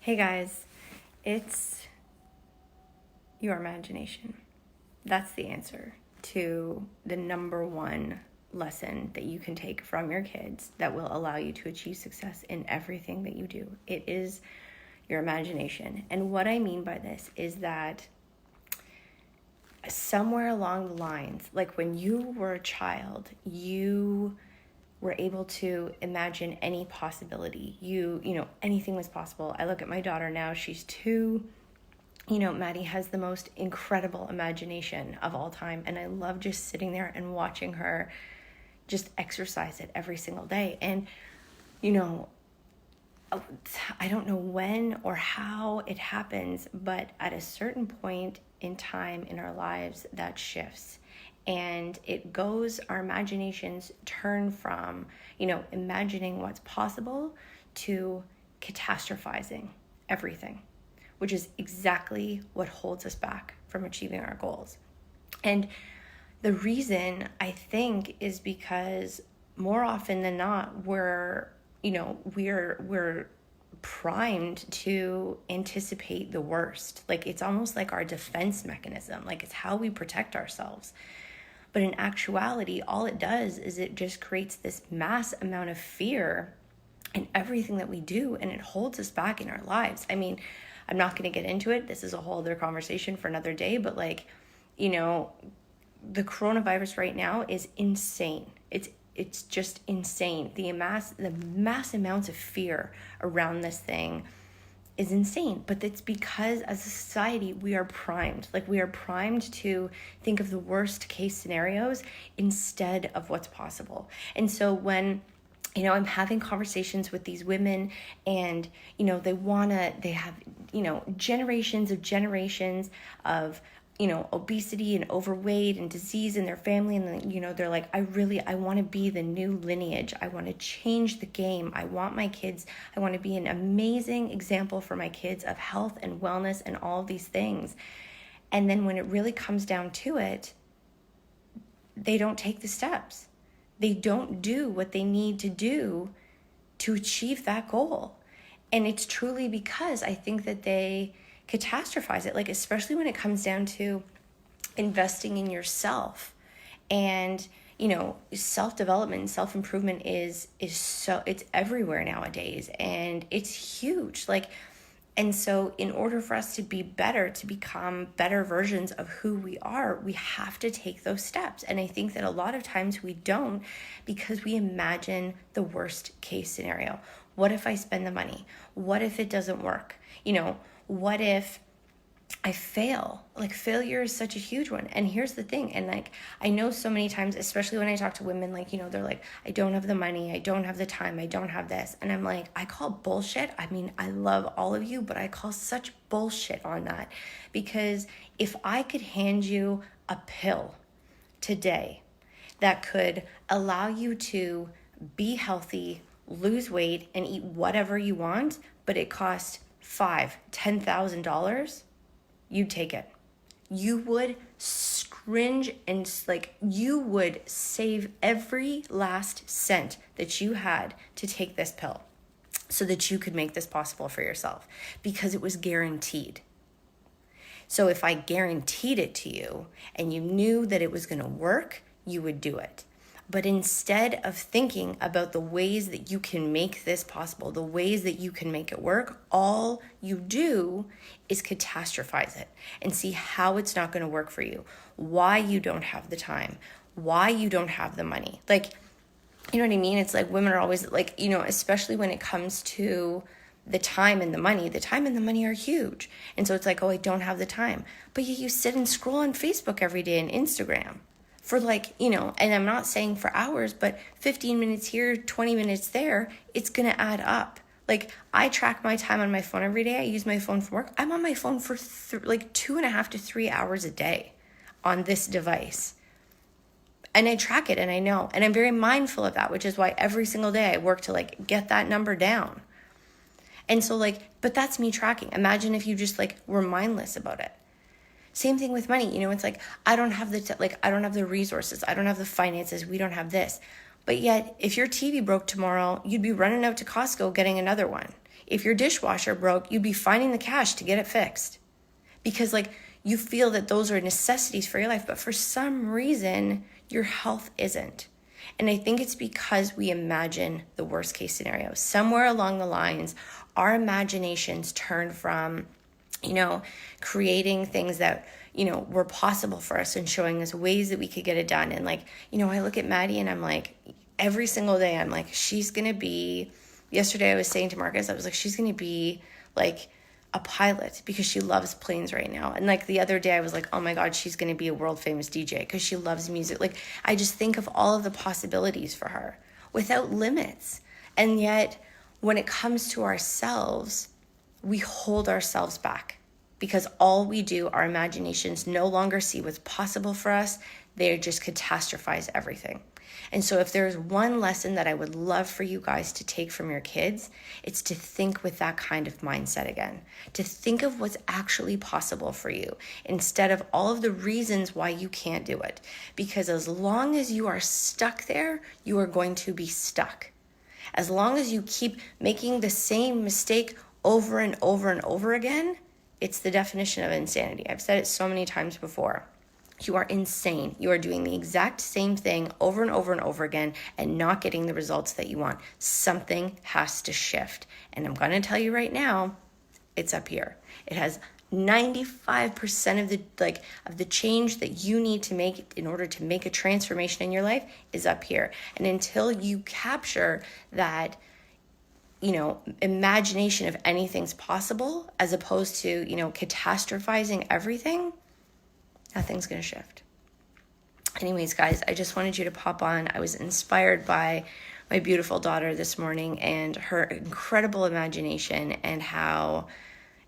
Hey guys, it's your imagination. That's the answer to the number one lesson that you can take from your kids that will allow you to achieve success in everything that you do. It is your imagination. And what I mean by this is that somewhere along the lines, like when you were a child, you were able to imagine any possibility. Anything was possible. I look at my daughter now, she's 2. Maddie has the most incredible imagination of all time. And I love just sitting there and watching her just exercise it every single day. And, I don't know when or how it happens, but at a certain point in time in our lives, that shifts. And our imaginations turn from, imagining what's possible to catastrophizing everything, which is exactly what holds us back from achieving our goals. And the reason, I think, is because more often than not, we're primed to anticipate the worst. Like, it's almost like our defense mechanism. Like, it's how we protect ourselves. But in actuality, all it does is it just creates this mass amount of fear in everything that we do, and it holds us back in our lives. I mean, I'm not going to get into it. This is a whole other conversation for another day, but the coronavirus right now is insane. It's just insane. The mass amounts of fear around this thing is insane. But it's because as a society, we are primed. Like, we are primed to think of the worst case scenarios instead of what's possible. And so when I'm having conversations with these women and, they have, generations of, obesity and overweight and disease in their family. And then, they're like, I want to be the new lineage. I want to change the game. I want to be an amazing example for my kids of health and wellness and all of these things. And then when it really comes down to it, they don't take the steps. They don't do what they need to do to achieve that goal. And it's truly because I think that they catastrophize it, like, especially when it comes down to investing in yourself. And, self-development, self-improvement is so, it's everywhere nowadays, and it's huge. And so in order for us to be better, to become better versions of who we are, we have to take those steps. And I think that a lot of times we don't, because we imagine the worst case scenario. What if I spend the money? What if it doesn't work? What if I fail? Like, failure is such a huge one. And here's the thing. And I know so many times, especially when I talk to women, they're like, I don't have the money. I don't have the time. I don't have this. And I'm like, I call bullshit. I mean, I love all of you, but I call such bullshit on that. Because if I could hand you a pill today that could allow you to be healthy, lose weight, and eat whatever you want, but it costs $5,000-$10,000, you'd take it. You would scringe and you would save every last cent that you had to take this pill so that you could make this possible for yourself, because it was guaranteed. So if I guaranteed it to you and you knew that it was going to work, you would do it. But instead of thinking about the ways that you can make this possible, the ways that you can make it work, all you do is catastrophize it and see how it's not going to work for you, why you don't have the time, why you don't have the money. You know what I mean? It's like women are always especially when it comes to the time and the money are huge. And so it's like, oh, I don't have the time. But you sit and scroll on Facebook every day and Instagram. For and I'm not saying for hours, but 15 minutes here, 20 minutes there, it's going to add up. I track my time on my phone every day. I use my phone for work. I'm on my phone for 2.5 to 3 hours a day on this device. And I track it, and I know. And I'm very mindful of that, which is why every single day I work to get that number down. And so but that's me tracking. Imagine if you just were mindless about it. Same thing with money. It's I don't have I don't have the resources. I don't have the finances. We don't have this. But yet, if your TV broke tomorrow, you'd be running out to Costco getting another one. if your dishwasher broke, you'd be finding the cash to get it fixed because like you feel that those are necessities for your life, but for some reason your health isn't. And I think it's because we imagine the worst case scenario. Somewhere along the lines, our imaginations turned from, creating things that, were possible for us and showing us ways that we could get it done. And like, I look at Maddie and I'm like, every single day, I'm like, she's going to be, yesterday I was saying to Marcus, I was like, she's going to be like a pilot because she loves planes right now. And like the other day I was like, oh my God, she's going to be a world famous DJ because she loves music. Like I just think of all of the possibilities for her without limits. And yet when it comes to ourselves, we hold ourselves back because all we do, our imaginations no longer see what's possible for us. They just catastrophize everything. And so if there's one lesson that I would love for you guys to take from your kids, it's to think with that kind of mindset again, to think of what's actually possible for you instead of all of the reasons why you can't do it. Because as long as you are stuck there, you are going to be stuck. As long as you keep making the same mistake over and over and over again, it's the definition of insanity. I've said it so many times before. You are insane. You are doing the exact same thing over and over and over again and not getting the results that you want. Something has to shift. And I'm going to tell you right now, it's up here. It has 95% of the change that you need to make in order to make a transformation in your life is up here. And until you capture that, imagination of anything's possible as opposed to, catastrophizing everything, nothing's going to shift. Anyways, guys, I just wanted you to pop on. I was inspired by my beautiful daughter this morning and her incredible imagination and how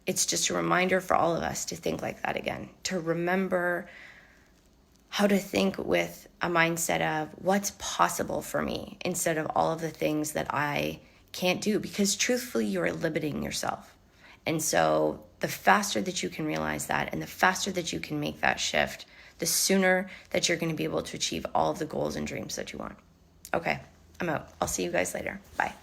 it's just a reminder for all of us to think like that again, to remember how to think with a mindset of what's possible for me instead of all of the things that I can't do, because truthfully, you're limiting yourself. And so the faster that you can realize that and the faster that you can make that shift, the sooner that you're going to be able to achieve all of the goals and dreams that you want. Okay, I'm out. I'll see you guys later. Bye.